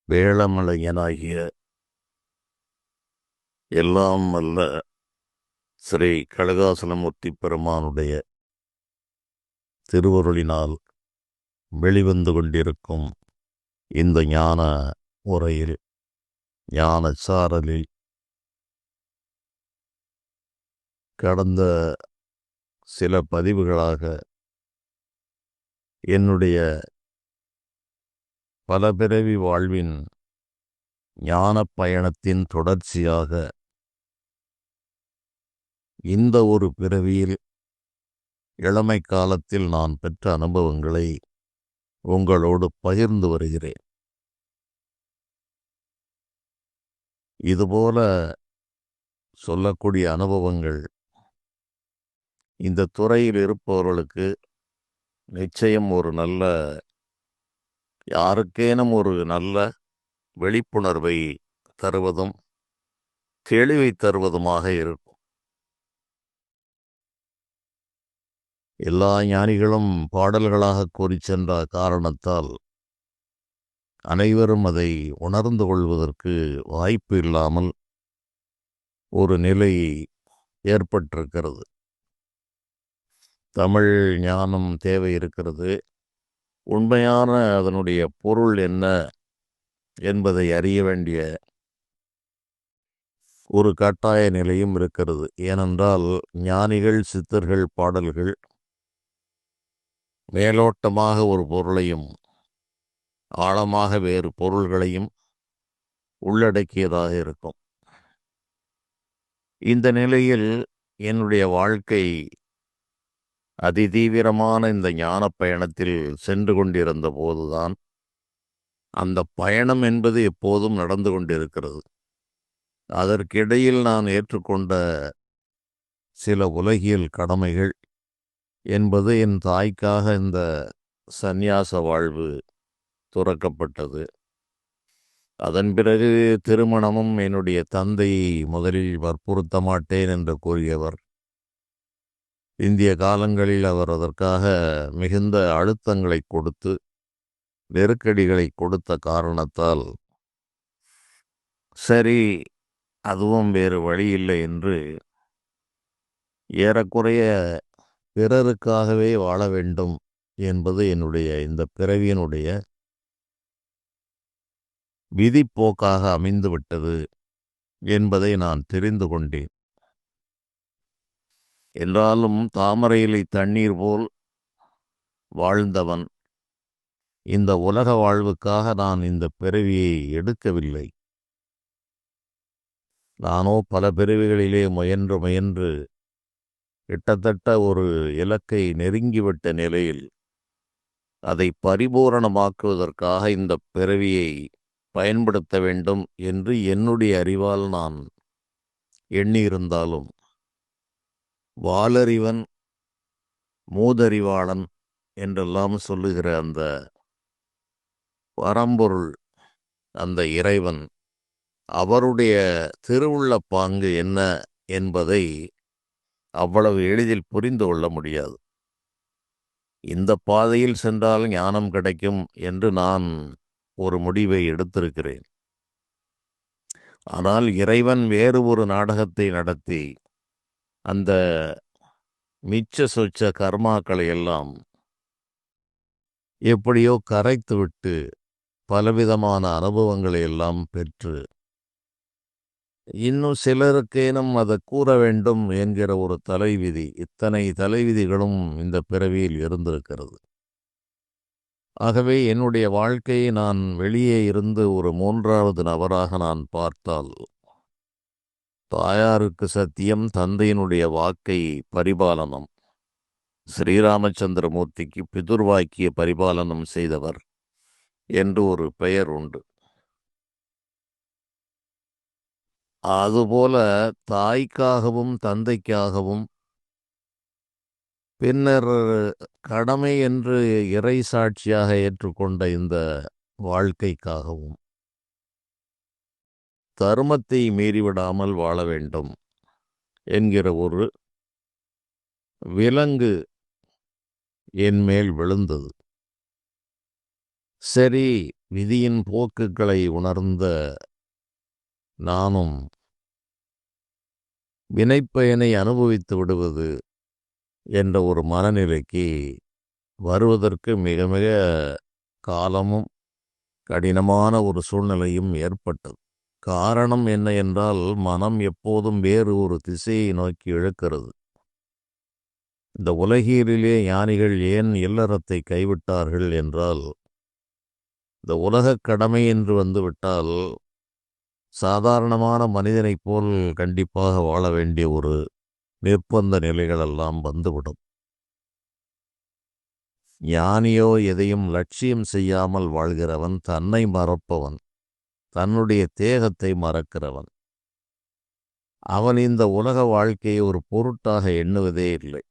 வேளமலையனாகிய எல்லாம் வல்ல ஸ்ரீ கனகாசலமூர்த்தி பெருமானுடைய திருவருளினால் வெளிவந்து கொண்டிருக்கும் இந்த ஞான உரையில், ஞான சாரலில் கடந்த சில பதிவுகளாக என்னுடைய பல பிறவி வாழ்வின் ஞான பயணத்தின் தொடர்ச்சியாக இந்த ஒரு பிறவியில் இளமை காலத்தில் நான் பெற்ற அனுபவங்களை உங்களோடு பகிர்ந்து வருகிறேன். இதுபோல சொல்லக்கூடிய அனுபவங்கள் இந்த துறையில் இருப்பவர்களுக்கு நிச்சயம் ஒரு நல்ல, யாருக்கேனும் ஒரு நல்ல விழிப்புணர்வை தருவதும் தெளிவை தருவதுமாக இருக்கும். எல்லா ஞானிகளும் பாடல்களாக கூறி சென்ற காரணத்தால் அனைவரும் அதை உணர்ந்து கொள்வதற்கு வாய்ப்பு இல்லாமல் ஒரு நிலை ஏற்பட்டிருக்கிறது. தமிழ் ஞானம் தேவை இருக்கிறது. உண்மையான அதனுடைய பொருள் என்ன என்பதை அறிய வேண்டிய ஒரு கட்டாய நிலையும் இருக்கிறது. ஏனென்றால் ஞானிகள் சித்தர்கள் பாடல்கள் மேலோட்டமாக ஒரு பொருளையும் ஆழமாக வேறு பொருள்களையும் உள்ளடக்கியதாக இருக்கும். இந்த நிலையில் என்னுடைய வாழ்க்கை அதிதீவிரமான இந்த ஞான பயணத்தில் சென்று கொண்டிருந்த போதுதான் அந்த பயணம் என்பது எப்போதும் நடந்து கொண்டிருக்கிறது. அதற்கிடையில் நான் ஏற்றுக்கொண்ட சில உலகியல் கடமைகள் என்பது, என் தாய்க்காக இந்த சந்நியாச வாழ்வு துறக்கப்பட்டது. அதன் பிறகு திருமணமும் என்னுடைய தந்தை முதலில் வற்புறுத்த மாட்டேன் என்று கூறியவர். இந்திய காலங்களில் அவர் அதற்காக மிகுந்த அழுத்தங்களை கொடுத்து நெருக்கடிகளை கொடுத்த காரணத்தால் சரி, அதுவும் வேறு வழியில்லை என்று ஏறக்குறைய பிறருக்காகவே வாழ வேண்டும் என்பது என்னுடைய இந்த பிறவியினுடைய விதிப்போக்காக அமைந்துவிட்டது என்பதை நான் தெரிந்து கொண்டேன். என்றாலும் தாமரையிலை தண்ணீர் போல் வாழ்ந்தவன் இந்த உலக வாழ்வுக்காக நான் இந்த பிறவியை எடுக்கவில்லை. நானோ பல பிறவிகளிலே முயன்று கிட்டத்தட்ட ஒரு இலக்கை நெருங்கிவிட்ட நிலையில் அதை பரிபூரணமாக்குவதற்காக இந்த பிறவியை பயன்படுத்த வேண்டும் என்று என்னுடைய அறிவால் நான் எண்ணியிருந்தாலும், வாலறிவன் மூதறிவாளன் என்றெல்லாம் சொல்லுகிற அந்த பரம்பொருள், அந்த இறைவன், அவருடைய திருவுள்ள பாங்கு என்ன என்பதை அவ்வளவு எளிதில் புரிந்து கொள்ள முடியாது. இந்த பாதையில் சென்றால் ஞானம் கிடைக்கும் என்று நான் ஒரு முடிவை எடுத்திருக்கிறேன். ஆனால் இறைவன் வேறு ஒரு நாடகத்தை நடத்தி அந்த மிச்ச சொச்ச கர்மாக்களை எல்லாம் எப்படியோ கரைத்துவிட்டு பலவிதமான அனுபவங்களை எல்லாம் பெற்று இன்னும் சிலருக்கேனும் அதை கூற வேண்டும் என்கிற ஒரு தலைவிதி, இத்தனை தலைவிதிகளும் இந்த பிறவியில் இருந்திருக்கிறது. ஆகவே என்னுடைய வாழ்க்கையை நான் வெளியே இருந்து ஒரு மூன்றாவது நபராக நான் பார்த்தால், தாயாருக்கு சத்தியம், தந்தையினுடைய வாக்கை பரிபாலனம், ஸ்ரீராமச்சந்திரமூர்த்திக்கு பிதுர்வாக்கிய பரிபாலனம் செய்தவர் என்று ஒரு பெயர் உண்டு. அதுபோல தாய்க்காகவும் தந்தைக்காகவும் பின்னர் கடமை என்று இறை சாட்சியாக ஏற்றுக்கொண்ட இந்த வாழ்க்கைக்காகவும் தர்மத்தை மீறிவிடாமல் வாழ வேண்டும் என்கிற ஒரு விலங்கு என் மேல் விழுந்தது. சரி, விதியின் போக்குகளை உணர்ந்த நானும் வினைப்பயனை அனுபவித்து விடுவது என்ற ஒரு மனநிலைக்கு வருவதற்கு மிக மிக காலமும் கடினமான ஒரு சூழ்நிலையும் ஏற்பட்டது. காரணம் என்ன என்றால், மனம் எப்போதும் வேறு ஒரு திசையை நோக்கி இழுக்கிறது. இந்த உலகியலிலே ஞானிகள் ஏன் இல்லறத்தை கைவிட்டார்கள் என்றால், இந்த உலகக் கடமை என்று வந்துவிட்டால் சாதாரணமான மனிதனைப் போல் கண்டிப்பாக வாழ வேண்டிய ஒரு நிர்பந்த நிலைகளெல்லாம் வந்துவிடும். ஞானியோ எதையும் லட்சியம் செய்யாமல் வாழ்கிறவன், தன்னை மறப்பவன், தன்னுடைய தேகத்தை மறக்கிறவன். அவன் இந்த உலக வாழ்க்கையை ஒரு பொருட்டாக எண்ணுவதே இல்லை.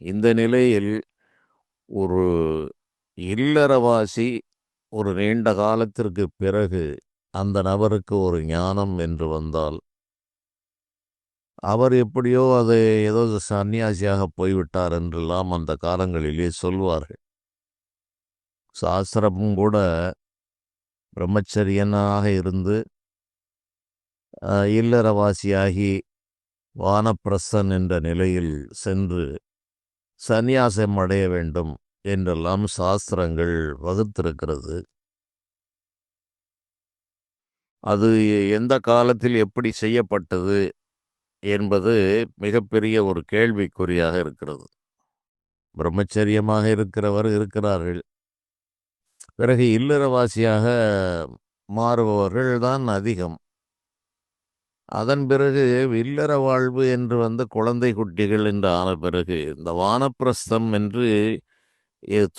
இந்த நிலையில் ஒரு இல்லறவாசி ஒரு நீண்ட காலத்திற்கு பிறகு அந்த நபருக்கு ஒரு ஞானம் என்று வந்தால், அவர் எப்படியோ அது ஏதோ சன்னியாசியாக போய்விட்டார் என்றெல்லாம் அந்த காலங்களிலே சொல்வார்கள். சாஸ்திரமும் கூட பிரம்மச்சரியனாக இருந்து இல்லறவாசியாகி வானப்பிரஸ்தன் என்ற நிலையில் சென்று சந்நியாசம் அடைய வேண்டும் என்றெல்லாம் சாஸ்திரங்கள் வகுத்திருக்கிறது. அது எந்த காலத்தில் எப்படி செய்யப்பட்டது என்பது மிகப்பெரிய ஒரு கேள்விக்குறியாக இருக்கிறது. பிரம்மச்சரியமாக இருக்கிறவர் இருக்கிறார்கள். பிறகு இல்லறவாசியாக மாறுபவர்கள் தான் அதிகம். அதன் பிறகு இல்லற வாழ்வு என்று வந்து குழந்தை குட்டிகள் என்று ஆன பிறகு இந்த வானப்பிரஸ்தம் என்று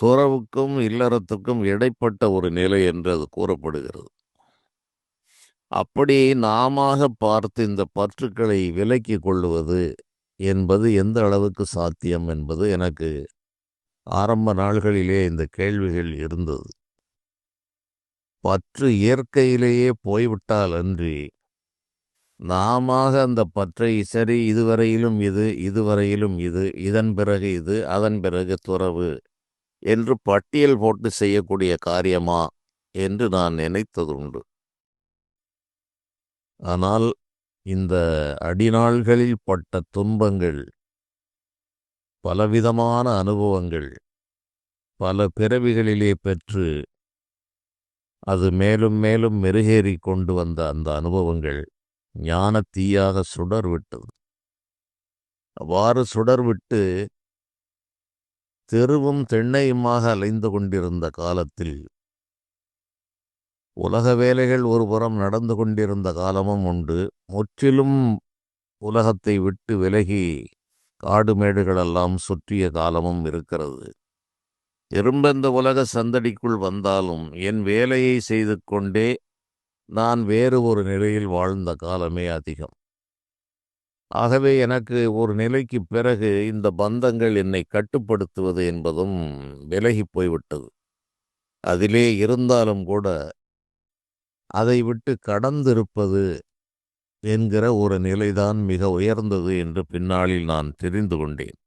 துறவுக்கும் இல்லறத்துக்கும் இடைப்பட்ட ஒரு நிலை என்று அது கூறப்படுகிறது. அப்படி நாமாக பார்த்து இந்த பற்றுக்களை விலக்கிக் கொள்ளுவது என்பது எந்த அளவுக்கு சாத்தியம் என்பது எனக்கு ஆரம்ப நாள்களிலே இந்த கேள்விகள் இருந்தது. பற்று இயற்கையிலேயே போய்விட்டால் அன்றி நாமாக அந்த பற்றை சரி இதுவரையிலும் இது, இதுவரையிலும் இது, இதன் பிறகு இது, அதன் பிறகு துறவு என்று பட்டியல் போட்டு செய்யக்கூடிய காரியமா என்று நான் நினைத்ததுண்டு. ஆனால் இந்த அடிநாள்களில் பட்ட துன்பங்கள், பலவிதமான அனுபவங்கள், பல பிறவிகளிலே பெற்று அது மேலும் மேலும் மெருகேறி கொண்டு வந்த அந்த அனுபவங்கள் ஞான தீயாக சுடர்விட்டது. அவ்வாறு சுடர்விட்டு தெருவும் திண்ணையுமாக அலைந்து கொண்டிருந்த காலத்தில் உலக வேலைகள் ஒருபுறம் நடந்து கொண்டிருந்த காலமும் உண்டு. முற்றிலும் உலகத்தை விட்டு விலகி காடு மேடுகளெல்லாம் சுற்றிய காலமும் இருக்கிறது. திரும்ப இந்த உலக சந்தடிக்குள் வந்தாலும் என் வேலையை செய்து கொண்டே நான் வேறு ஒரு நிலையில் வாழ்ந்த காலமே அதிகம். ஆகவே எனக்கு ஒரு நிலைக்கு பிறகு இந்த பந்தங்கள் என்னை கட்டுப்படுத்துவது என்பதும் விலகி போய்விட்டது. அதிலே இருந்தாலும் கூட அதை விட்டு கடந்திருப்பது என்கிற ஒரு நிலைதான் மிக உயர்ந்தது என்று பின்னாளில் நான் தெரிந்து கொண்டேன்.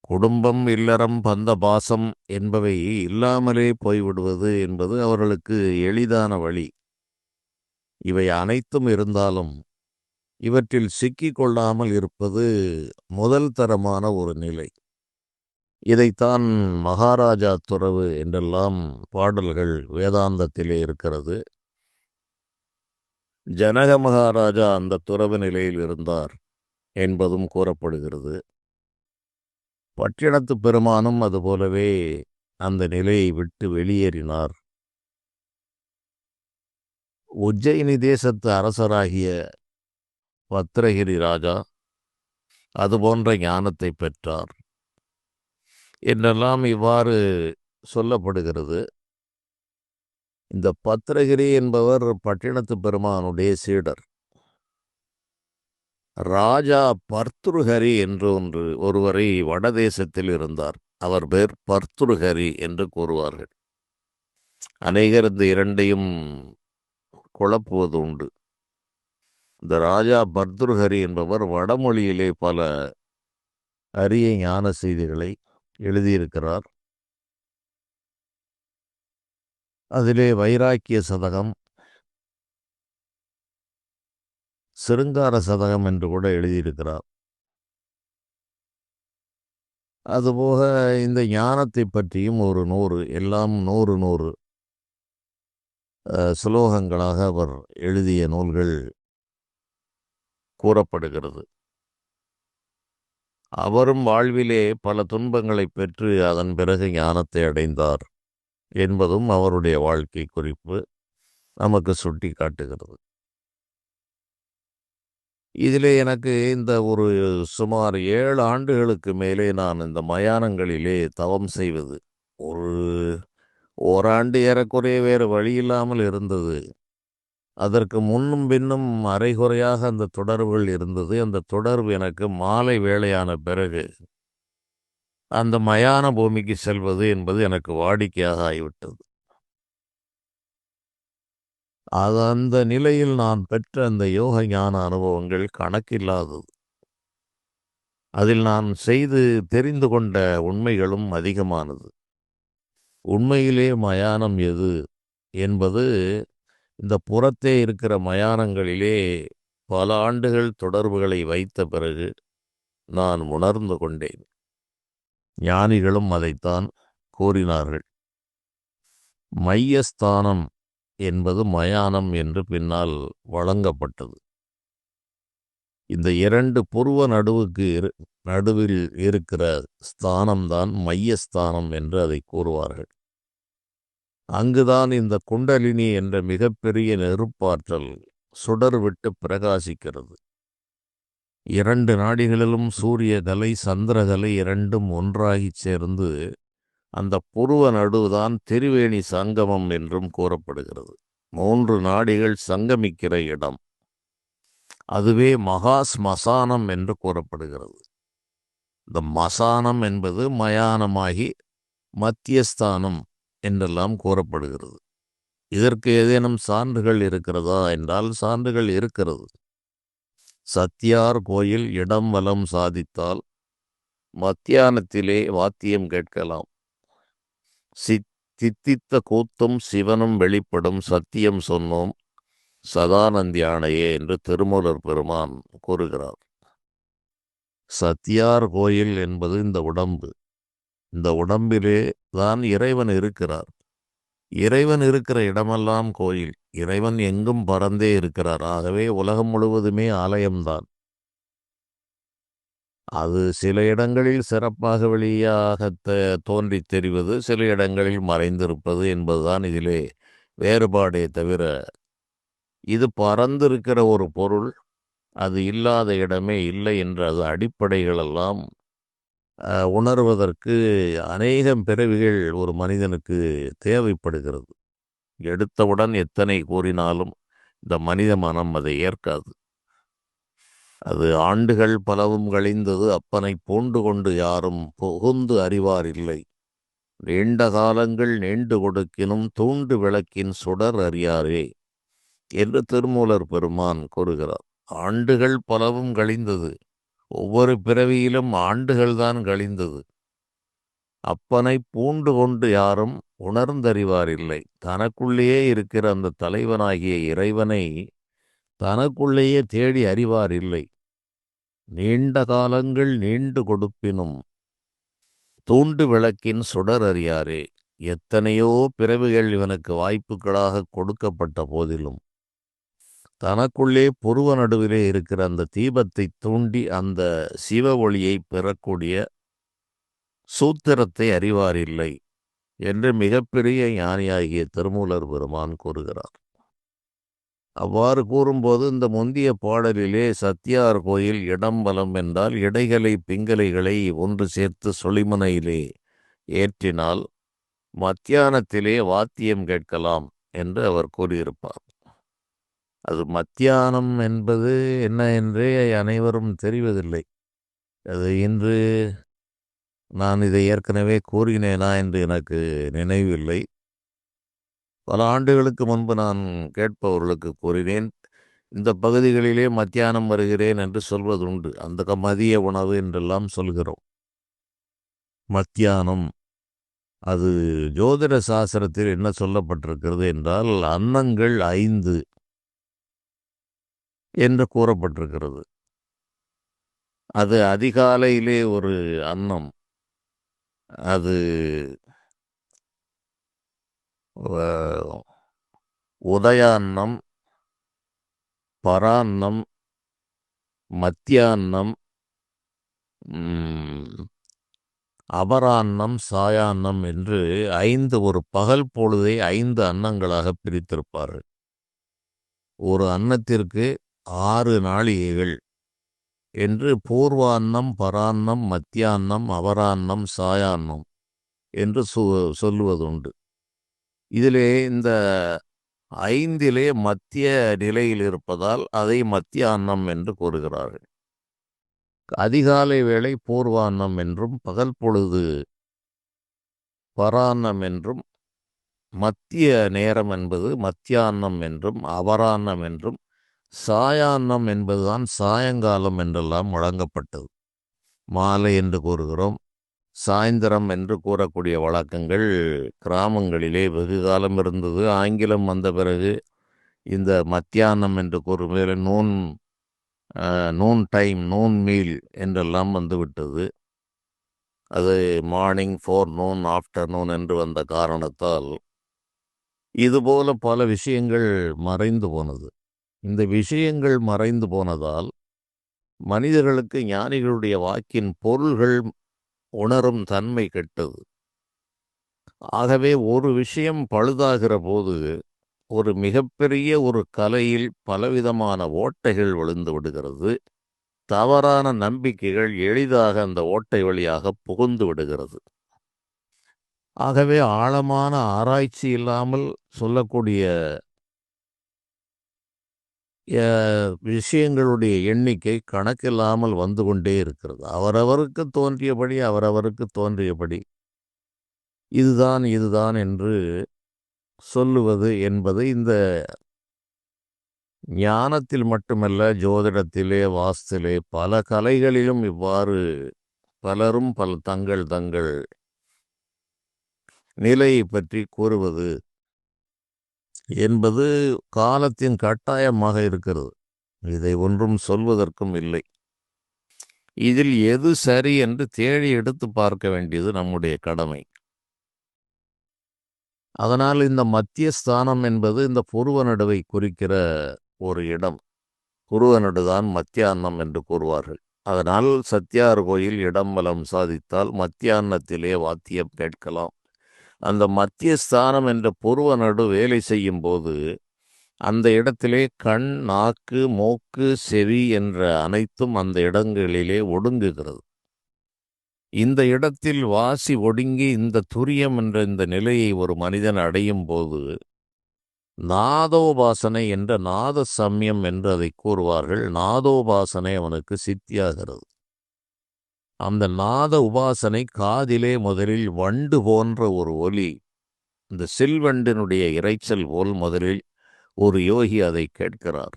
குடும்பம், இல்லறம், பந்த பாசம் என்பவை இல்லாமலே போய்விடுவது என்பது அவர்களுக்கு எளிதான வழி. இவை அனைத்தும் இருந்தாலும் இவற்றில் சிக்கிக் கொள்ளாமல் இருப்பது முதல் தரமான ஒரு நிலை. இதைத்தான் மகாராஜா துறவு என்றெல்லாம் பாடல்கள் வேதாந்தத்திலே இருக்கிறது. ஜனக மகாராஜா அந்த துறவு நிலையில் இருந்தார் என்பதும் கூறப்படுகிறது. பட்டினத்து பெருமானும் அதுபோலவே அந்த நிலையை விட்டு வெளியேறினார். உஜ்ஜயினி தேசத்து அரசராகிய பத்ரகிரி ராஜா அதுபோன்ற ஞானத்தை பெற்றார் என்றெல்லாம் இவ்வாறு சொல்லப்படுகிறது. இந்த பத்ரகிரி என்பவர் பட்டினத்து பெருமானுடைய சீடர். ராஜா பர்த்ருஹரி என்று ஒருவரை வடதேசத்தில் இருந்தார். அவர் பேர் பர்த்ருஹரி என்று கூறுவார்கள். அநேகர் இந்த இரண்டையும் குழப்புவது உண்டு. இந்த ராஜா பர்த்ருஹரி என்பவர் வடமொழியிலே பல அரிய ஞான செய்திகளை எழுதியிருக்கிறார். அதிலே வைராக்கிய சதகம், சிருங்கார சதகம் என்று கூட எழுதியிருக்கிறார். அதுபோக இந்த ஞானத்தை பற்றியும் ஒரு 100 எல்லாம் 100 சுலோகங்களாக அவர் எழுதிய நூல்கள் கூறப்படுகிறது. அவரும் வாழ்விலே பல துன்பங்களைப் பெற்று அதன் பிறகு ஞானத்தை அடைந்தார் என்பதும் அவருடைய வாழ்க்கை குறிப்பு நமக்கு சுட்டி காட்டுகிறது. இதிலே எனக்கு இந்த ஒரு சுமார் 7 ஆண்டுகளுக்கு மேலே நான் இந்த மயானங்களிலே தவம் செய்வது, ஒரு ஓராண்டு ஏறக்குறைய வேறு வழியில்லாமல் இருந்தது. அதற்கு முன்னும் பின்னும் அரைகுறையாக அந்த தொடர்புகள் இருந்தது. அந்த தொடர்பு எனக்கு மாலை வேளையான பிறகு அந்த மயான பூமிக்கு செல்வது என்பது எனக்கு வாடிக்கையாக ஆகிவிட்டது. அந்த நிலையில் நான் பெற்ற அந்த யோக ஞான அனுபவங்கள் கணக்கில்லாதது. அதில் நான் செய்து தெரிந்து கொண்ட உண்மைகளும் அதிகமானது. உண்மையிலே மயானம் எது என்பது இந்த புறத்தே இருக்கிற மயானங்களிலே பல ஆண்டுகள் தொடர்புகளை வைத்த பிறகு நான் உணர்ந்து கொண்டேன். ஞானிகளும் அதைத்தான் கூறினார்கள். மையஸ்தானம் என்பது மயானம் என்று பின்னால் வழங்கப்பட்டது. இந்த 2 புருவ நடுவில் இருக்கிற ஸ்தானம்தான் மையஸ்தானம் என்று அதை கூறுவார்கள். அங்குதான் இந்த குண்டலினி என்ற மிகப்பெரிய நெருப்பாற்றல் சுடர் விட்டு பிரகாசிக்கிறது. 2 நாடிகளிலும் சூரிய கலை சந்திரகலை இரண்டும் ஒன்றாகிச் சேர்ந்து அந்த புருவ நடுவுதான் திரிவேணி சங்கமம் என்றும் கூறப்படுகிறது. 3 நாடிகள் சங்கமிக்கிற இடம், அதுவே மகா ஸ்மசானம் என்று கூறப்படுகிறது. இந்த மசானம் என்பது மயானமாகி மத்தியஸ்தானம் என்றெல்லாம் கூறப்படுகிறது. இதற்கு ஏதேனும் சான்றுகள் இருக்கிறதா என்றால் சான்றுகள் இருக்கிறது. சத்தியார் கோயில் இடம் வலம் சாதித்தால் மத்தியானத்திலே வாத்தியம் கேட்கலாம். தித்தித்த கூத்தும் சிவனும் வெளிப்படும் சத்தியம் சொன்னோம் சதானந்தியானையே என்று திருமூலர் பெருமான் கூறுகிறார். சத்தியார் கோயில் என்பது இந்த உடம்பு. இந்த உடம்பிலே தான் இறைவன் இருக்கிறார். இறைவன் இருக்கிற இடமெல்லாம் கோயில். இறைவன் எங்கும் பறந்தே இருக்கிறார். ஆகவே உலகம் முழுவதுமே ஆலயம்தான். அது சில இடங்களில் சிறப்பாக வெளியாக தோன்றித் தெரிவது, சில இடங்களில் மறைந்திருப்பது என்பதுதான் இதிலே வேறுபாடே தவிர, இது பறந்திருக்கிற ஒரு பொருள், அது இல்லாத இடமே இல்லை என்ற அது அடிப்படைகளெல்லாம் உணர்வதற்கு அநேகம் பிறவிகள் ஒரு மனிதனுக்கு தேவைப்படுகிறது. எடுத்தவுடன் எத்தனை கூறினாலும் இந்த மனித மனம் அதை ஏற்காது. அது ஆண்டுகள் பலவும் கழிந்தது அப்பனை பூண்டு கொண்டு யாரும் புகுந்து அறிவார் இல்லை. நீண்ட காலங்கள் நீண்டு கொடுக்கினும் தூண்டு விளக்கின் சுடர் அறியாரே என்று திருமூலர் பெருமான் கூறுகிறார். ஆண்டுகள் பலவும் கழிந்தது. ஒவ்வொரு பிறவியிலும் ஆண்டுகள்தான் கழிந்தது. அப்பனை பூண்டு கொண்டு யாரும் உணர்ந்தறிவார் இல்லை. தனக்குள்ளேயே இருக்கிற அந்த தலைவனாகிய இறைவனை தனக்குள்ளேயே தேடி அறிவார் இல்லை. நீண்ட காலங்கள் நீண்டு கொடுப்பினும் தூண்டு விளக்கின் சுடர் அறியாரே. எத்தனையோ பிறவிகள் இவனுக்கு வாய்ப்புகளாக கொடுக்கப்பட்ட போதிலும் தனக்குள்ளே புருவ நடுவிலே இருக்கிற அந்த தீபத்தை தூண்டி அந்த சிவ ஒளியை பெறக்கூடிய சூத்திரத்தை அறிவார் இல்லை என்று மிகப்பெரிய ஞானியாகிய திருமூலர் பெருமான் கூறுகிறார். அவ்வாறு கூறும்போது இந்த முந்திய பாடலிலே சத்தியார் கோயில் இடம் வலம் என்றால் இடைகளை பிங்கலைகளை ஒன்று சேர்த்து சொலிமனையிலே ஏற்றினால் மத்தியானத்திலே வாத்தியம் கேட்கலாம் என்று அவர் கூறியிருப்பார். அது மத்தியானம் என்பது என்ன என்றே அனைவரும் தெரிவதில்லை. அது இன்று நான் இதை ஏற்கனவே கூறினேனா என்று எனக்கு நினைவில்லை. பல ஆண்டுகளுக்கு முன்பு நான் கேட்பவர்களுக்கு கூறினேன், இந்த பகுதிகளிலே மத்தியானம் வருகிறேன் என்று சொல்வதுண்டு. அந்த மதிய உணவு என்றெல்லாம் சொல்கிறோம். மத்தியானம் அது ஜோதிட சாஸ்திரத்தில் என்ன சொல்லப்பட்டிருக்கிறது என்றால், அன்னங்கள் 5 என்று கூறப்பட்டிருக்கிறது. அது அதிகாலையிலே ஒரு அன்னம். அது அ உதயான்னம், பரான்னம், மத்தியான்னம், ம் அபரான்னம், சாயான்னம் என்று 5 ஒரு பகல் பொழுதை 5 அன்னங்களாக பிரித்திருப்பார்கள். ஒரு அன்னத்திற்கு 6 நாழிகைகள் என்று பூர்வான்னம், பரான்னம், மத்தியான்னம், அபரான்னம், சாயான்னம் என்று சொல்லுவதுண்டு. இதிலே இந்த 5லே மத்திய நிலையில் இருப்பதால் அதை மத்தியான்னம் என்று கூறுகிறார்கள். அதிகாலை வேளை பூர்வான்னம் என்றும், பகல் பொழுது பரான்னம் என்றும், மத்திய நேரம் என்பது மத்தியான்னம் என்றும், அபரான்னம் என்றும், சாயான்னம் என்பதுதான் சாயங்காலம் என்றெல்லாம் வழங்கப்பட்டது. மாலை என்று கூறுகிறோம். சாயந்தரம் என்று கூறக்கூடிய வழக்கங்கள் கிராமங்களிலே வெகு காலம் இருந்தது. ஆங்கிலம் வந்த பிறகு இந்த மத்தியானம் என்று கூறும் நூன் டைம், நூன் மீல் என்றெல்லாம் வந்துவிட்டது. அது மார்னிங், ஃபோர்நூன், ஆஃப்டர்நூன் என்று வந்த காரணத்தால் இதுபோல பல விஷயங்கள் மறைந்து போனது. இந்த விஷயங்கள் மறைந்து போனதால் மனிதர்களுக்கு ஞானிகளுடைய வாக்கின் பொருள்கள் உணரும் தன்மை கெட்டது. ஆகவே ஒரு விஷயம் பழுதாகிற போது ஒரு மிகப்பெரிய ஒரு கலையில் பலவிதமான ஓட்டைகள் விழுந்து விடுகிறது. தவறான நம்பிக்கைகள் எளிதாக அந்த ஓட்டை வழியாக புகுந்து விடுகிறது. ஆகவே ஆழமான ஆராய்ச்சி இல்லாமல் சொல்லக்கூடிய விஷயங்களுடைய எண்ணிக்கை கணக்கில்லாமல் வந்து கொண்டே இருக்கிறது. அவரவருக்கு தோன்றியபடி இதுதான் இதுதான் என்று சொல்லுவது என்பது இந்த ஞானத்தில் மட்டுமல்ல, ஜோதிடத்திலே, வாஸ்திலே, பல கலைகளிலும் இவ்வாறு பலரும் தங்கள் தங்கள் நிலையை பற்றி கூறுவது என்பது காலத்தின் கட்டாயமாக இருக்கிறது. இதை ஒன்றும் சொல்வதற்கும் இல்லை. இதில் எது சரி என்று தேடி எடுத்து பார்க்க வேண்டியது நம்முடைய கடமை. அதனால் இந்த மத்திய ஸ்தானம் என்பது இந்த புருவ நடுவை குறிக்கிற ஒரு இடம். புருவ நடுதான் மத்தியான்னம் என்று கூறுவார்கள். அதனால் சத்தியார் கோயில் இடம் வலம் சாதித்தால் மத்தியான்னத்திலே வாத்தியம் கேட்கலாம். அந்த மத்திய ஸ்தானம் என்ற புருவ நடு வேலை செய்யும் போது அந்த இடத்திலே கண், நாக்கு, மூக்கு, செவி என்ற அனைத்தும் அந்த இடங்களிலே ஒடுங்குகிறது. இந்த இடத்தில் வாசி ஒடுங்கி இந்த துரியம் என்ற இந்த நிலையை ஒரு மனிதன் அடையும் போது நாதோபாசனை என்ற நாத சம்யம் என்று அதை கூறுவார்கள். நாதோபாசனை அவனுக்கு சித்தியாகிறது. அந்த நாத உபாசனை காதிலே முதலில் வண்டு போன்ற ஒரு ஒலி, இந்த சில்வண்டினுடைய இரைச்சல் போல் முதலில் ஒரு யோகி அதை கேட்கிறார்.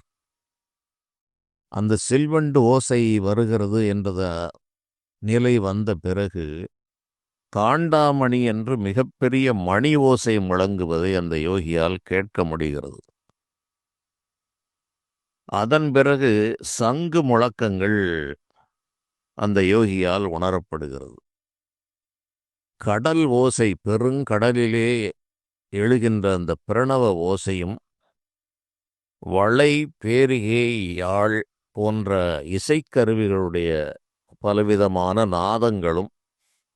அந்த சில்வண்டு ஓசை வருகிறது என்ற நிலை வந்த பிறகு காண்டாமணி என்று மிகப்பெரிய மணி ஓசை முழங்குவதை அந்த யோகியால் கேட்க முடிகிறது. அதன் பிறகு சங்கு முழக்கங்கள் அந்த யோகியால் உணரப்படுகிறது. கடல் ஓசை, பெருங்கடலிலே எழுகின்ற அந்த பிரணவ ஓசையும், வளை, பேரிகை, யாழ் போன்ற இசைக்கருவிகளுடைய பலவிதமான நாதங்களும்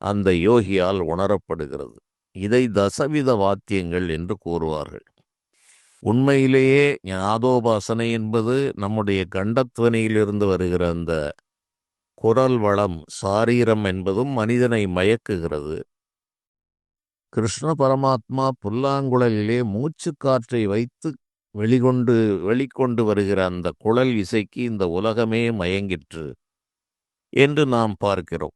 அந்த யோகியால் உணரப்படுகிறது. இதை தசவித வாத்தியங்கள் என்று கூறுவார்கள். உண்மையிலேயே நாதோபாசனை என்பது நம்முடைய கண்டத்வனியிலிருந்து வருகிற அந்த குரல் வளம், சாரீரம் என்பதும் மனிதனை மயக்குகிறது. கிருஷ்ண பரமாத்மா புல்லாங்குழலிலே மூச்சு காற்றை வைத்து வெளிக்கொண்டு வருகிற அந்த குழல் இசைக்கு இந்த உலகமே மயங்கிற்று என்று நாம் பார்க்கிறோம்.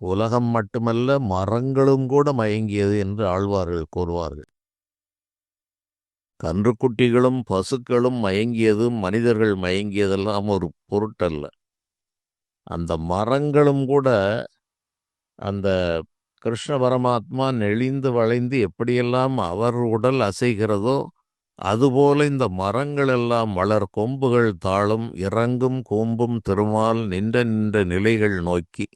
உலகம் மட்டுமல்ல, மரங்களும் கூட மயங்கியது என்று ஆழ்வார்கள் கூறுவார்கள். கன்றுக்குட்டிகளும் பசுக்களும் மயங்கியதும் மனிதர்கள் மயங்கியதெல்லாம் ஒரு பொருட்டல்ல. அந்த மரங்களும் கூட அந்த கிருஷ்ண பரமாத்மா நெளிந்து வளைந்து எப்படியெல்லாம் அவர் உடல் அசைகிறதோ அதுபோல இந்த மரங்கள் எல்லாம் வளர் கொம்புகள் தாழும், இறங்கும் கூம்பும் திருமால் நின்ற நின்ற நிலைகள் நோக்கி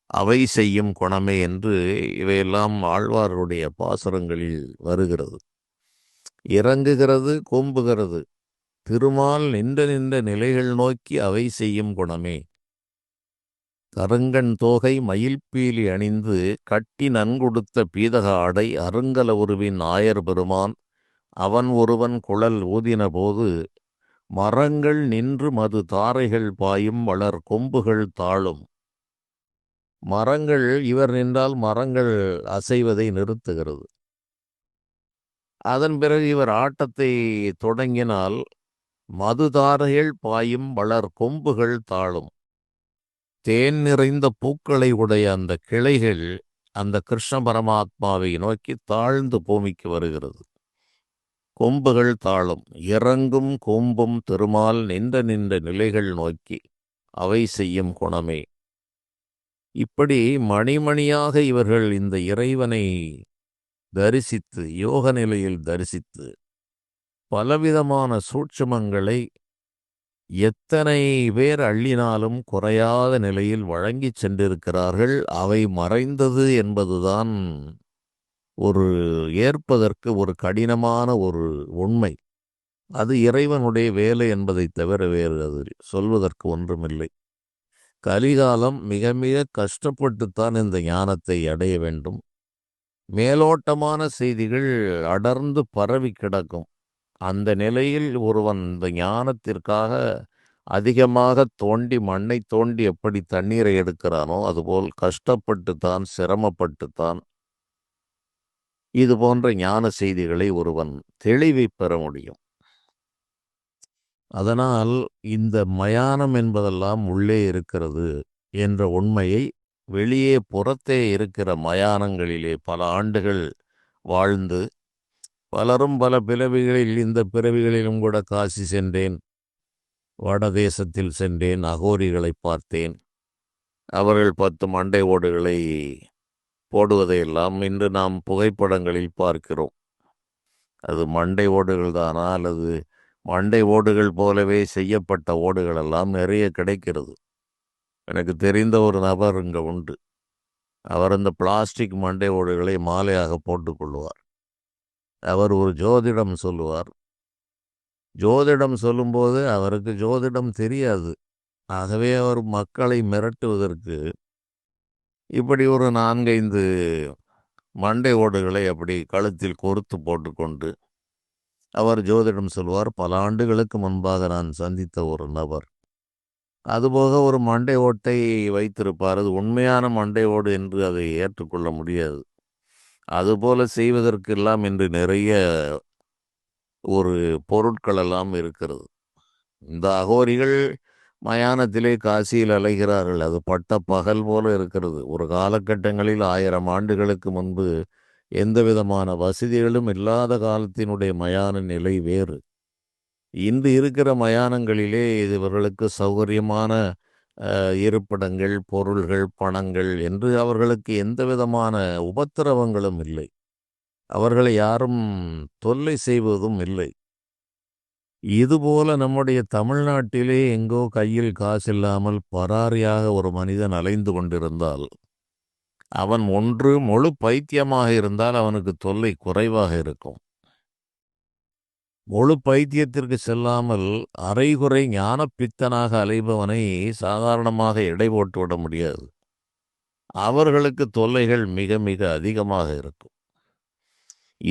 அவை செய்யும் குணமே என்று இவையெல்லாம் ஆழ்வாருடைய பாசுரங்களில் வருகிறது. இறங்குகிறது, கூம்புகிறது, திருமால் நின்ற நின்ற நிலைகள் நோக்கி அவை செய்யும் குணமே. கருங்கண் தோகை மயில்பீலி அணிந்து கட்டி நன்கொடுத்த பீதக ஆடை அருங்கல உருவின் ஆயர் பெருமான் அவன் ஒருவன் குழல் ஊதின போது மரங்கள் நின்று மது தாரைகள் பாயும் வளர் கொம்புகள் தாழும். மரங்கள் இவர் நின்றால் மரங்கள் அசைவதை நிறுத்துகிறது. அதன் பிறகு இவர் ஆட்டத்தை தொடங்கினால் மதுதாரைகள் பாயும் வளர் கொம்புகள் தாழும். தேன் நிறைந்த பூக்களை உடைய அந்த கிளைகள் அந்த கிருஷ்ண பரமாத்மாவை நோக்கி தாழ்ந்து பூமிக்கு வருகிறது. கொம்புகள் தாழும், இறங்கும் கொம்பும் திருமால் நின்ற நின்ற நிலைகள் நோக்கி அவை செய்யும் குணமே. இப்படி மணிமணியாக இவர்கள் இந்த இறைவனை தரிசித்து யோக நிலையில் தரிசித்து பலவிதமான சூட்சுமங்களை எத்தனை பேர் அள்ளினாலும் குறையாத நிலையில் வழங்கி சென்றிருக்கிறார்கள். அவை மறைந்தது என்பதுதான் ஒரு ஏற்பதற்கு ஒரு கடினமான ஒரு உண்மை. அது இறைவனுடைய வேலை என்பதை தவிர வேறு அது சொல்வதற்கு ஒன்றுமில்லை. கலிகாலம் மிக மிக கஷ்டப்பட்டுத்தான் இந்த ஞானத்தை அடைய வேண்டும். மேலோட்டமான செய்திகள் அடர்ந்து பரவி கிடக்கும். அந்த நிலையில் ஒருவன் இந்த ஞானத்திற்காக அதிகமாக தோண்டி மண்ணை தோண்டி எப்படி தண்ணீரை எடுக்கிறானோ அதுபோல் கஷ்டப்பட்டுத்தான் சிரமப்பட்டுத்தான் இது போன்ற ஞான செய்திகளை ஒருவன் தெளிவை பெற முடியும். அதனால் இந்த மயானம் என்பதெல்லாம் உள்ளே இருக்கிறது என்ற உண்மையை வெளியே புறத்தே இருக்கிற மயானங்களிலே பல ஆண்டுகள் வாழ்ந்து பலரும் பல பிறவிகளில் இந்த பிறவிகளிலும் கூட காசி சென்றேன், வடதேசத்தில் சென்றேன், அகோரிகளை பார்த்தேன், அவர்கள் 10 மண்டை ஓடுகளை போடுவதையெல்லாம் இன்று நாம் புகைப்படங்களில் பார்க்கிறோம். அது மண்டை ஓடுகள் தானா அல்லது மண்டை ஓடுகள் போலவே செய்யப்பட்ட ஓடுகள் எல்லாம் நிறைய கிடைக்கிறது. எனக்கு தெரிந்த ஒரு நபர் இங்கே உண்டு. அவர் இந்த பிளாஸ்டிக் மண்டை ஓடுகளை மாலையாக போட்டுக்கொள்வார். அவர் ஒரு ஜோதிடம் சொல்லுவார். ஜோதிடம் சொல்லும்போது அவருக்கு ஜோதிடம் தெரியாது. ஆகவே அவர் மக்களை மிரட்டுவதற்கு இப்படி ஒரு 4-5 மண்டை ஓடுகளை அப்படி கழுத்தில் கோர்த்து போட்டுக்கொண்டு அவர் ஜோதிடம் சொல்வார். பல ஆண்டுகளுக்கு முன்பாக நான் சந்தித்த ஒரு நபர். அதுபோக ஒரு மண்டை ஓட்டை வைத்திருப்பார். அது உண்மையான மண்டை ஓடு என்று அதை ஏற்றுக்கொள்ள முடியாது. அதுபோல செய்வதற்கெல்லாம் இன்று நிறைய ஒரு பொருட்கள் எல்லாம் இருக்கிறது. இந்த அகோரிகள் மயானத்திலே காசியில் அலைகிறார்கள். அது பட்ட பகல் போல இருக்கிறது. ஒரு காலகட்டங்களில் 1000 ஆண்டுகளுக்கு முன்பு எந்த விதமான வசதிகளும் இல்லாத காலத்தினுடைய மயான நிலை வேறு. இன்று இருக்கிற மயானங்களிலே இவர்களுக்கு சௌகரியமான இருப்பிடங்கள், பொருள்கள், பணங்கள் என்று அவர்களுக்கு எந்த விதமான உபத்திரவங்களும் இல்லை. அவர்களை யாரும் தொல்லை செய்வதும் இல்லை. இதுபோல நம்முடைய தமிழ்நாட்டிலே எங்கோ கையில் காசில்லாமல் பராரியாக ஒரு மனிதன் அலைந்து கொண்டிருந்தால் அவன் ஒன்று முழு பைத்தியமாக இருந்தால் அவனுக்கு தொல்லை குறைவாக இருக்கும். முழு பைத்தியத்திற்கு செல்லாமல் அரைகுறை ஞானப்பித்தனாக அலைபவனை சாதாரணமாக எடை போட்டுவிட முடியாது. அவர்களுக்கு தொல்லைகள் மிக மிக அதிகமாக இருக்கும்.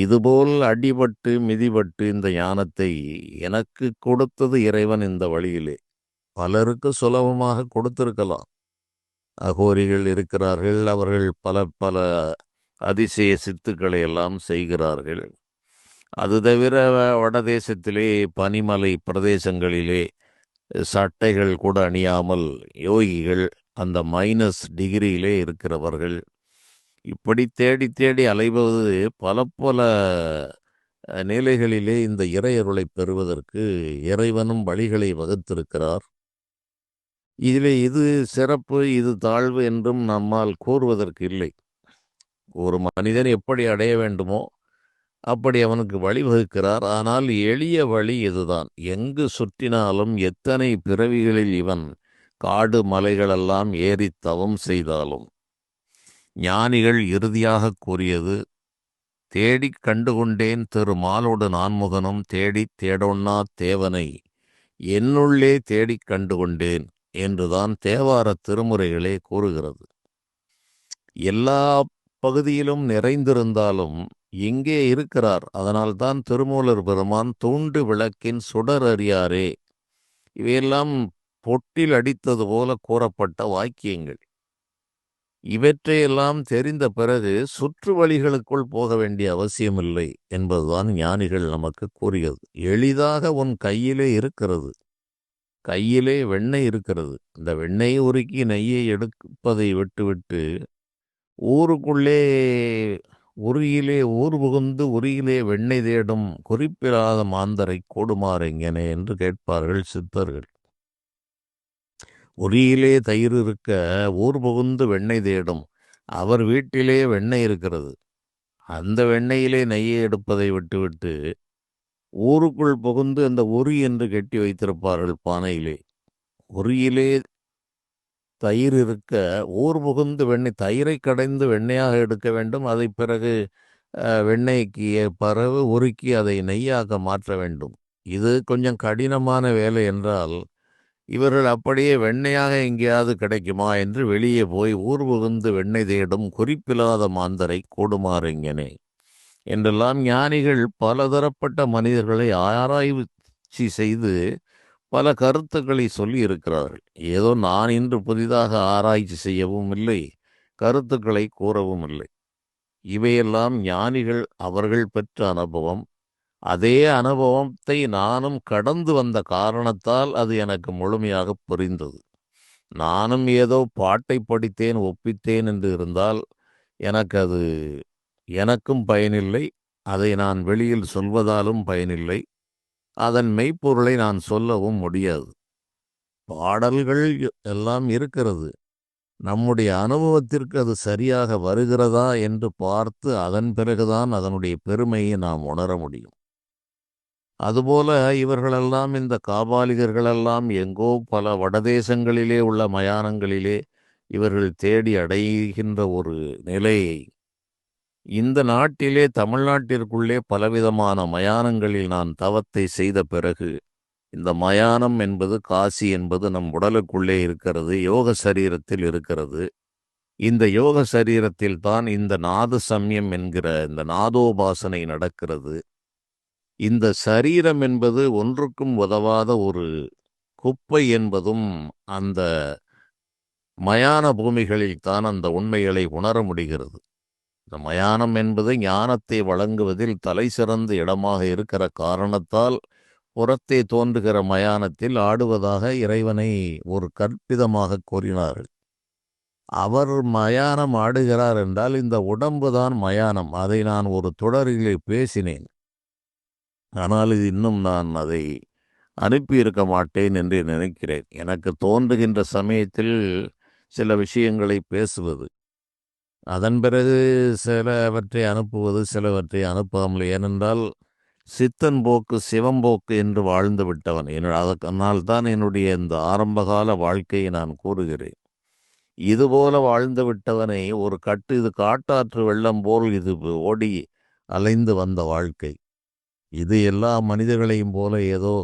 இதுபோல் அடிபட்டு மிதிபட்டு இந்த ஞானத்தை எனக்கு கொடுத்தது இறைவன் இந்த வழியிலே. பலருக்கு சுலபமாக கொடுத்திருக்கலாம். அகோரிகள் இருக்கிறார்கள். அவர்கள் பல பல அதிசய சித்துக்களை எல்லாம் செய்கிறார்கள். அது தவிர வடதேசத்திலே பனிமலை பிரதேசங்களிலே சட்டைகள் கூட அணியாமல் யோகிகள், அந்த மைனஸ் டிகிரியிலே இருக்கிறவர்கள், இப்படி தேடி தேடி அலைவது பல பல நிலைகளிலே இந்த இறையருளை பெறுவதற்கு இறைவனும் வழிகளை வகுத்திருக்கிறார். இதிலே இது சிறப்பு இது தாழ்வு என்றும் நம்மால் கூறுவதற்கு இல்லை. ஒரு மனிதன் எப்படி அடைய வேண்டுமோ அப்படி அவனுக்கு வழிவகுக்கிறார். ஆனால் எளிய வழி இதுதான். எங்கு சுற்றினாலும் எத்தனை பிறவிகளில் இவன் காடு மலைகளெல்லாம் ஏறி தவம் செய்தாலும் ஞானிகள் இறுதியாக கூறியது, தேடிக் கண்டுகொண்டேன் திருமாலோடு நான்முகனும் தேடித் தேடொண்ணா தேவனை என்னுள்ளே தேடிக் கண்டுகொண்டேன் என்றுதான் தேவார திருமுறைகளே கூறுகிறது. எல்லா பகுதியிலும் நிறைந்திருந்தாலும் இங்கே இருக்கிறார். அதனால்தான் திருமூலர் பெருமான் தூண்டு விளக்கின் சுடர் அறியாரே, இவையெல்லாம் பொட்டில் அடித்தது போல கூறப்பட்ட வாக்கியங்கள். இவற்றையெல்லாம் தெரிந்த பிறகு சுற்று வழிகளுக்குள் போக வேண்டிய அவசியமில்லை என்பதுதான் ஞானிகள் நமக்கு கூறியது. எளிதாக உன் கையிலே இருக்கிறது. கையிலே வெண்ணெய் இருக்கிறது. இந்த வெண்ணெயை உருக்கி நெய்யை எடுப்பதை விட்டுவிட்டு ஊருக்குள்ளே உரியிலே ஊர் புகுந்து உரியிலே வெண்ணெய் தேடும் குறிப்பில்லாத மாந்தரை கூடுமாறெங்கனே என்று கேட்பார்கள் சித்தர்கள். உரியிலே தயிர் இருக்க ஊர் புகுந்து வெண்ணெய் தேடும் அவர் வீட்டிலே வெண்ணெய் இருக்கிறது. அந்த வெண்ணெயிலே நெய்யை எடுப்பதை விட்டுவிட்டு ஊருக்குள் புகுந்து அந்த உரி என்று கட்டி வைத்திருப்பார்கள் பானையிலே. உரியிலே தயிர் இருக்க ஊர் புகுந்து வெண்ணெய் தயிரை கடைந்து வெண்ணெயாக எடுக்க வேண்டும். அதை பிறகு வெண்ணெய்க்கு பரவு உருக்கி அதை நெய்யாக மாற்ற வேண்டும். இது கொஞ்சம் கடினமான வேலை என்றால் இவர்கள் அப்படியே வெண்ணெயாக எங்கேயாவது கிடைக்குமா என்று வெளியே போய் ஊர் புகுந்து வெண்ணெய் தேடும் குறிப்பில்லாத மாந்தரை கூடுமாறெங்கனே என்றெல்லாம் ஞானிகள் பலதரப்பட்ட மனிதர்களை ஆராய்ச்சி செய்து பல கருத்துக்களை சொல்லி இருக்கிறார்கள். ஏதோ நான் இன்று புதிதாக ஆராய்ச்சி செய்யவும் இல்லை, கருத்துக்களை கூறவும் இல்லை. இவையெல்லாம் ஞானிகள் அவர்கள் பெற்ற அனுபவம். அதே அனுபவத்தை நானும் கடந்து வந்த காரணத்தால் அது எனக்கு முழுமையாக புரிந்தது. நானும் ஏதோ பாட்டை படித்தேன் ஒப்பித்தேன் என்று இருந்தால் அது எனக்கும் பயனில்லை. அதை நான் வெளியில் சொல்வதாலும் பயனில்லை. அதன் மெய்ப்பொருளை நான் சொல்லவும் முடியாது. பாடல்கள் எல்லாம் இருக்கிறது. நம்முடைய அனுபவத்திற்கு அது சரியாக வருகிறதா என்று பார்த்து அதன் பிறகுதான் அதனுடைய பெருமையை நாம் உணர முடியும். அதுபோல இவர்களெல்லாம் இந்த காபாலிகர்களெல்லாம் எங்கோ பல வடதேசங்களிலே உள்ள மயானங்களிலே இவர்கள் தேடி அடைகின்ற ஒரு நிலையை இந்த நாட்டிலே தமிழ்நாட்டிற்குள்ளே பலவிதமான மயானங்களில் நான் தவத்தை செய்த பிறகு இந்த மயானம் என்பது காசி என்பது நம் உடலுக்குள்ளே இருக்கிறது, யோக சரீரத்தில் இருக்கிறது. இந்த யோக சரீரத்தில் தான் இந்த நாத சம்யம் என்கிற இந்த நாதோபாசனை நடக்கிறது. இந்த சரீரம் என்பது ஒன்றுக்கும் உதவாத ஒரு குப்பை என்பதும் அந்த மயான பூமிகளில் தான் அந்த உண்மைகளை உணர முடிகிறது. இந்த மயானம் என்பது ஞானத்தை வழங்குவதில் தலை சிறந்த இடமாக இருக்கிற காரணத்தால் புறத்தே தோன்றுகிற மயானத்தில் ஆடுவதாக இறைவனை ஒரு கற்பிதமாக கூறினார்கள். அவர் மயானம் ஆடுகிறார் என்றால் இந்த உடம்புதான் மயானம். அதை நான் ஒரு தொடரிலே பேசினேன். ஆனால் இது இன்னும் நான் அதை அனுப்பியிருக்க மாட்டேன் என்று நினைக்கிறேன். எனக்கு தோன்றுகின்ற சமயத்தில் சில விஷயங்களை பேசுவது, அதன் பிறகு சிலவற்றை அனுப்புவது, சிலவற்றை அனுப்பாமல். ஏனென்றால் சித்தன் போக்கு சிவம்போக்கு என்று வாழ்ந்து விட்டவன். அதனால் தான் என்னுடைய இந்த ஆரம்பகால வாழ்க்கையை நான் கூறுகிறேன். இதுபோல வாழ்ந்து விட்டவனை ஒரு இது காட்டாற்று வெள்ளம் போல் இது ஓடி அலைந்து வந்த வாழ்க்கை. இது எல்லா மனிதர்களையும் போல ஏதோ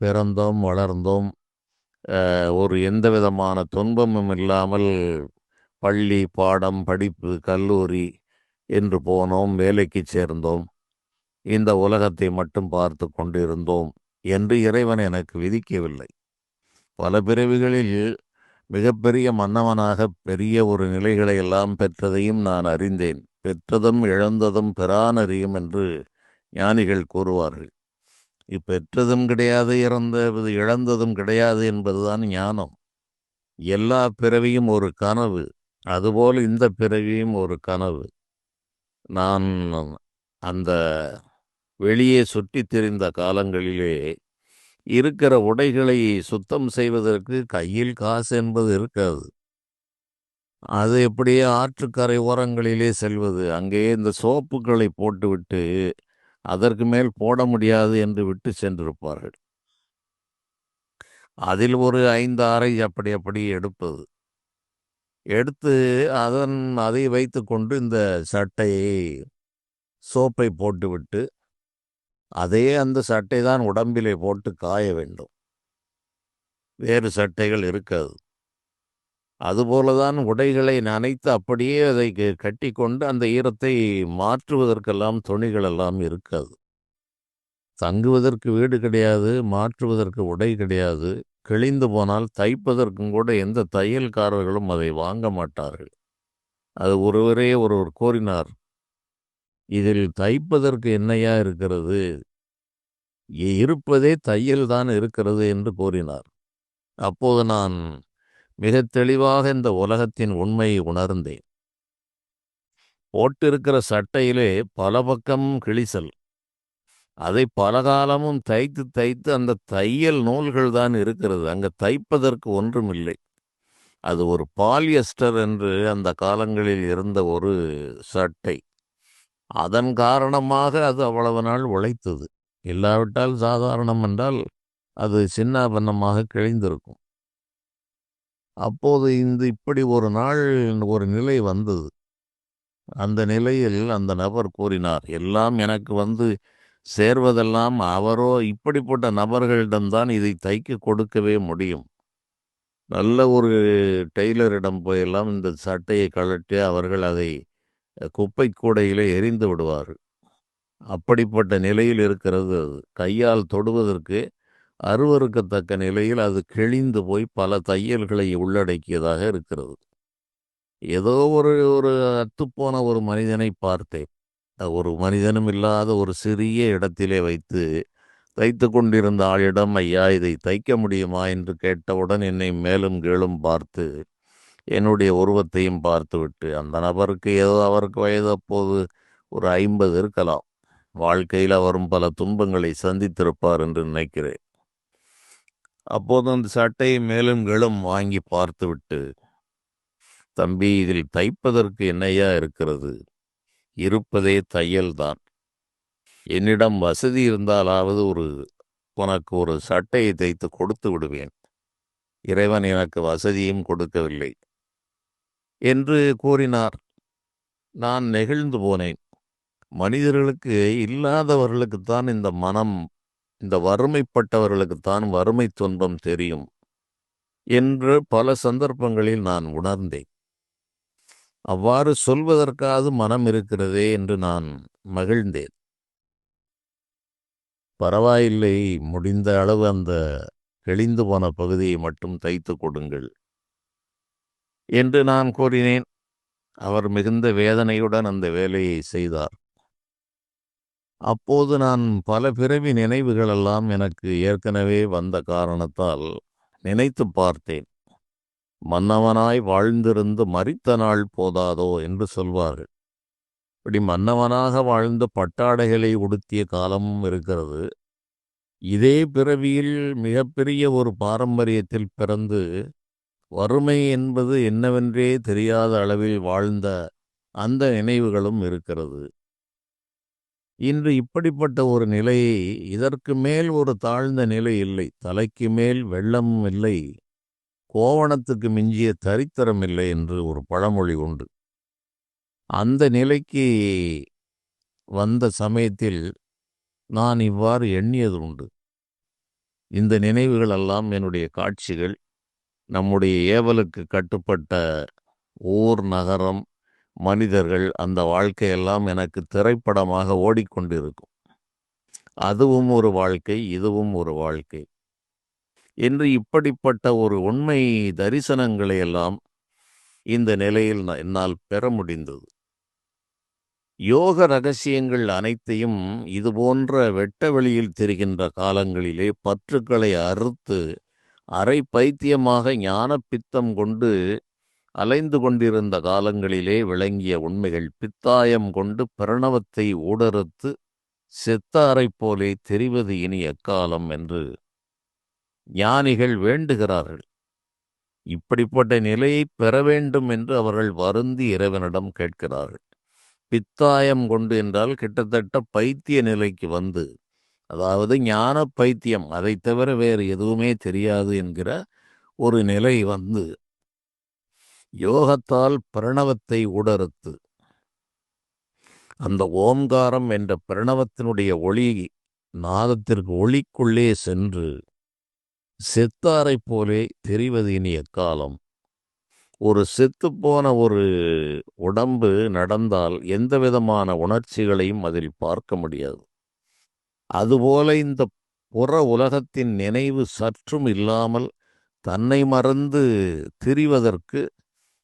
பிறந்தோம் வளர்ந்தோம், ஒரு எந்த விதமான துன்பமும் இல்லாமல் பள்ளி பாடம் படிப்பு கல்லூரி என்று போனோம், வேலைக்கு சேர்ந்தோம், இந்த உலகத்தை மட்டும் பார்த்து கொண்டிருந்தோம் என்று இறைவன் எனக்கு விதிக்கவில்லை. பல பிறவிகளில் மிகப்பெரிய மன்னவனாக பெரிய ஒரு நிலைகளை எல்லாம் பெற்றதையும் நான் அறிந்தேன். பெற்றதும் இழந்ததும் பிரானறியும் என்று ஞானிகள் கூறுவார்கள். பெற்றதும் கிடையாது, இழந்ததும் கிடையாது என்பதுதான் ஞானம். எல்லா பிறவியும் ஒரு கனவு, அதுபோல் இந்த பிறவியும் ஒரு கனவு. நான் அந்த வெளியே சுற்றித் திரிந்த காலங்களிலே இருக்கிற உடைகளை சுத்தம் செய்வதற்கு கையில் காசு என்பது இருக்காது. அது எப்படியே ஆற்றுக்கரை ஓரங்களிலே செல்வது. அங்கேயே இந்த சோப்புக்களை போட்டுவிட்டு, அதற்கு மேல் போட முடியாது என்று விட்டு சென்றிருப்பார்கள். அதில் ஒரு 5, 6 அப்படி அப்படி எடுப்பது. எடுத்து அதை வைத்துக்கொண்டு இந்த சட்டையை சோப்பை போட்டுவிட்டு, அதே அந்த சட்டை தான் உடம்பிலே போட்டு காய வேண்டும். வேறு சட்டைகள் இருக்காது. அதுபோலதான் உடைகளை நனைத்து அப்படியே அதை கட்டிக்கொண்டு அந்த ஈரத்தை மாற்றுவதற்கெல்லாம் துணிகளெல்லாம் இருக்காது. தங்குவதற்கு வீடு கிடையாது, மாற்றுவதற்கு உடை கிடையாது. கிழிந்து போனால் தைப்பதற்கும் கூட எந்த தையல்காரர்களும் அதை வாங்க மாட்டார்கள். அது ஒருவர் கூறினார், "இதில் தைப்பதற்கு என்னையா இருக்கிறது? இருப்பதே தையல் தான் இருக்கிறது" என்று கூறினார். அப்போது நான் மிகத் தெளிவாக இந்த உலகத்தின் உண்மையை உணர்ந்தேன். போட்டிருக்கிற சட்டையிலே பல பக்கம் கிழிசல். அதை பலகாலமும் தைத்து தைத்து அந்த தையல் நூல்கள் தான் இருக்கிறது. அங்க தைப்பதற்கு ஒன்றுமில்லை. அது ஒரு பாலியஸ்டர் என்று அந்த காலங்களில் இருந்த ஒரு சட்டை. அதன் காரணமாக அது அவ்வளவு நாள் உழைத்தது. இல்லாவிட்டால் சாதாரணம் என்றால் அது சின்னாபின்னமாக கிழிந்திருக்கும். அப்போது இப்படி ஒரு நாள் ஒரு நிலை வந்தது. அந்த நிலையில் அந்த நபர் கூறினார், "எல்லாம் எனக்கு வந்து சேர்வதெல்லாம் அவரோ இப்படிப்பட்ட நபர்களிடம்தான் இதை தைக்க கொடுக்கவே முடியும். நல்ல ஒரு டெய்லரிடம் போயெல்லாம் இந்த சட்டையை கழற்றி அவர்கள் அதை குப்பை கூடையிலே எறிந்து விடுவார்கள். அப்படிப்பட்ட நிலையில் இருக்கிறது அது. கையால் தொடுவதற்கு அருவருக்கத்தக்க நிலையில் அது கிழிந்து போய் பல தையல்களை உள்ளடக்கியதாக இருக்கிறது. ஏதோ ஒரு ஒரு அத்துப்போன ஒரு மனிதனை பார்த்தேன். ஒரு மனிதனும் இல்லாத ஒரு சிறிய இடத்திலே வைத்து தைத்து கொண்டிருந்த ஆளிடம், "ஐயா, இதை தைக்க முடியுமா?" என்று கேட்டவுடன் என்னை மேலும் கீழும் பார்த்து, என்னுடைய உருவத்தையும் பார்த்துவிட்டு, அந்த நபருக்கு ஏதோ அவருக்கு வயது அப்போது ஒரு 50 இருக்கலாம். வாழ்க்கையில் அவரும் பல துன்பங்களை சந்தித்திருப்பார் என்று நினைக்கிறேன். அப்போது அந்த சட்டையை மேலும் கீழும் வாங்கி பார்த்துவிட்டு, "தம்பி, இதில் தைப்பதற்கு என்னையா இருக்கிறது? இருப்பதே தையல்தான். என்னிடம் வசதி இருந்தாலாவது உனக்கு ஒரு சட்டையை தைத்து கொடுத்து விடுவேன். இறைவன் எனக்கு வசதியும் கொடுக்கவில்லை" என்று கூறினார். நான் நெகிழ்ந்து போனேன். மனிதர்களுக்கு இல்லாதவர்களுக்குத்தான் இந்த மனம், இந்த வறுமைப்பட்டவர்களுக்குத்தான் வறுமை துன்பம் தெரியும் என்று பல சந்தர்ப்பங்களில் நான் உணர்ந்தேன். அவ்வாறு சொல்வதற்காவது மனம் இருக்கிறதே என்று நான் மகிழ்ந்தேன். "பரவாயில்லை, முடிந்த அளவு அந்த கிழிந்து போன பகுதியை மட்டும் தைத்து கொடுங்கள்" என்று நான் கூறினேன். அவர் மிகுந்த வேதனையுடன் அந்த வேலையை செய்தார். அப்போது நான் பல பிறவி நினைவுகளெல்லாம் எனக்கு ஏற்கனவே வந்த காரணத்தால் நினைத்துப் பார்த்தேன். மன்னவனாய் வாழ்ந்திருந்து மரித்த நாள் போதாதோ என்று சொல்வார்கள். இப்படி மன்னவனாக வாழ்ந்து பட்டாடைகளை உடுத்திய காலமும் இருக்கிறது. இதே பிறவியில் மிகப்பெரிய ஒரு பாரம்பரியத்தில் பிறந்து வறுமை என்பது என்னவென்றே தெரியாத அளவில் வாழ்ந்த அந்த நினைவுகளும் இருக்கிறது. இன்று இப்படிப்பட்ட ஒரு நிலையை, இதற்கு மேல் ஒரு தாழ்ந்த நிலை இல்லை. தலைக்கு மேல் வெள்ளமும் இல்லை, கோவணத்துக்கு மிஞ்சிய தரித்திரம் இல்லை என்று ஒரு பழமொழி உண்டு. அந்த நிலைக்கு வந்த சமயத்தில் நான் இவ்வாறு எண்ணியது உண்டு. இந்த நினைவுகள் எல்லாம் என்னுடைய காட்சிகள். நம்முடைய ஏவலுக்கு கட்டுப்பட்ட ஊர், நகரம், மனிதர்கள், அந்த வாழ்க்கையெல்லாம் எனக்கு திரைப்படமாக ஓடிக்கொண்டிருக்கும். அதுவும் ஒரு வாழ்க்கை, இதுவும் ஒரு வாழ்க்கை என்று இப்படிப்பட்ட ஒரு உண்மை தரிசனங்களை எல்லாம் இந்த நிலையில் என்னால் பெற முடிந்தது. யோக ரகசியங்கள் அனைத்தையும் இதுபோன்ற வெட்ட வெளியில் தெரிகின்ற காலங்களிலே பற்றுக்களை அறுத்து அரை பைத்தியமாக ஞானப்பித்தம் கொண்டு அலைந்து கொண்டிருந்த காலங்களிலே விளங்கிய உண்மைகள் பித்தாயம் கொண்டு பிரணவத்தை ஊடறுத்து செத்தாரைப் போலே தெரிவது இனி எக்காலம் என்று ஞானிகள் வேண்டுகிறார்கள். இப்படிப்பட்ட நிலையை பெற வேண்டும் என்று அவர்கள் வருந்தி இறைவனிடம் கேட்கிறார்கள். பித்தாயம் கொண்டு என்றால் கிட்டத்தட்ட பைத்திய நிலைக்கு வந்து, அதாவது ஞான பைத்தியம், அதை தவிர வேறு எதுவுமே தெரியாது என்கிற ஒரு நிலை வந்து யோகத்தால் பிரணவத்தை உடறுத்து அந்த ஓம்காரம் என்ற பிரணவத்தினுடைய ஒளி நாதத்திற்கு ஒளிக்குள்ளே சென்று செத்தாரைப் போலே தெரிவது இனி எக்காலம். ஒரு செத்துப்போன ஒரு உடம்பு நடந்தால் எந்த விதமான உணர்ச்சிகளையும் அதில் பார்க்க முடியாது. அதுபோல இந்த புற உலகத்தின் நினைவு சற்றும் இல்லாமல் தன்னை மறந்து திரிவதற்கு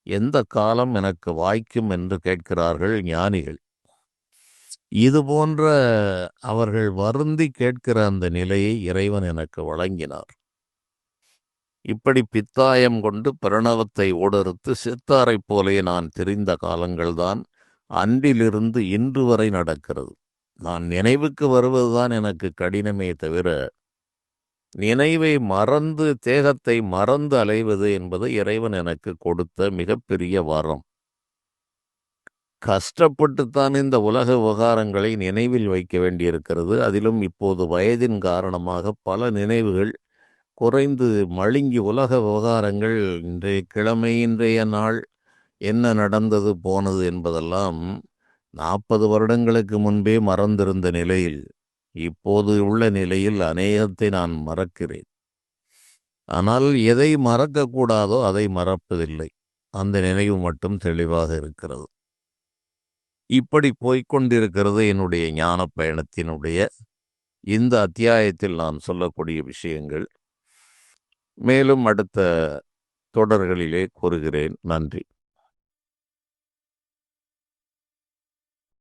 எந்த காலம் எனக்கு வாய்க்கும் என்று கேட்கிறார்கள் ஞானிகள். இது போன்ற அவர்கள் வருந்தி கேட்கிற அந்த நிலையை இறைவன் எனக்கு வழங்கினார். இப்படி பித்தாயம் கொண்டு பிரணவத்தை ஊடறுத்து சித்தாரைப் போலே நான் திரிந்த காலங்கள்தான் அன்றிலிருந்து இன்று வரை நடக்கிறது. நான் நினைவுக்கு வருவதுதான் எனக்கு கடினமே தவிர, நினைவை மறந்து தேகத்தை மறந்து அலைவது என்பது இறைவன் எனக்கு கொடுத்த மிகப்பெரிய வரம். கஷ்டப்பட்டுத்தான் இந்த உலக விவகாரங்களை நினைவில் வைக்க வேண்டியிருக்கிறது. அதிலும் இப்போது வயதின் காரணமாக பல நினைவுகள் குறைந்து மழுங்கி உலக விவகாரங்கள் இன்றைய கிழமை இன்றைய நாள் என்ன நடந்தது போனது என்பதெல்லாம் 40 வருடங்களுக்கு முன்பே மறந்திருந்த நிலையில் இப்போது உள்ள நிலையில் அநேகத்தை நான் மறக்கிறேன். ஆனால் எதை மறக்கக்கூடாதோ அதை மறப்பதில்லை. அந்த நினைவு மட்டும் தெளிவாக இருக்கிறது. இப்படி போய்க்கொண்டிருக்கிறது என்னுடைய ஞான பயணத்தினுடைய இந்த அத்தியாயத்தில் நான் சொல்லக்கூடிய விஷயங்கள். மேலும் அடுத்த தொடர்களிலே கூறுகிறேன். நன்றி.